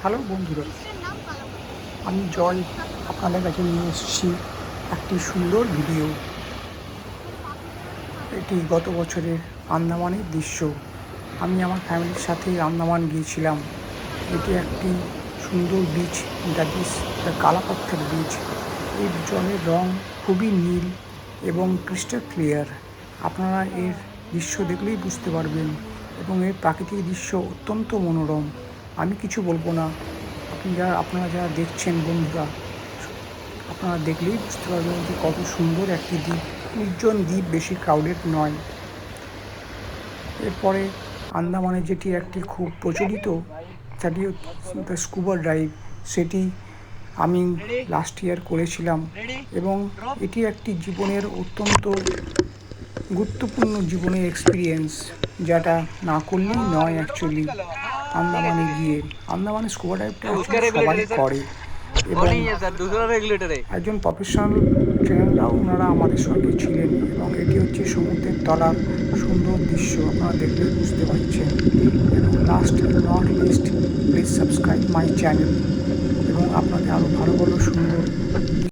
Hello বন্ধুরা, আমি জয় আপনাদের কাছে নিয়ে এসেছি একটি সুন্দর ভিডিও। এটি গত বছরের আন্দামানের দৃশ্য। আমি আমার ফ্যামিলির সাথে আন্দামান গিয়েছিলাম। এটি একটি সুন্দর beach, that is the Kala Patthar beach. এই জলের রং খুবই নীল এবং ক্রিস্টাল ক্লিয়ার। আপনারা এর দৃশ্য দেখলেই বুঝতে পারবেন এবং এর প্রাকৃতিক দৃশ্য অত্যন্ত মনোরম। আমি কিছু বলবো না, আপনারা যারা দেখছেন বন্ধুরা, আপনারা দেখলেই বুঝতে পারবেন যে কত সুন্দর একটি দ্বীপ, নির্জন দ্বীপ, বেশি ক্রাউডেড নয়। এরপরে আন্দামানে যেটি একটি খুব প্রচলিত, সেটি হচ্ছে স্কুবা ডাইভ। সেটি আমি লাস্ট ইয়ার করেছিলাম এবং এটি একটি জীবনের অত্যন্ত গুরুত্বপূর্ণ জীবনের এক্সপিরিয়েন্স, যেটা না করলেই নয় অ্যাকচুয়ালি। আন্দামানে স্কুবা ডাইভটা সবাই করে এবং একজন প্রফেশনাল ট্রেনাররাও ওনারা আমাদের সঙ্গে ছিলেন এবং এটি হচ্ছে সমুদ্রের তলার সুন্দর দৃশ্য, আপনারা দেখলেই বুঝতে পারছেন। এবং last not list, please subscribe my channel এবং আপনাদের আরও ভালো ভালো সুন্দর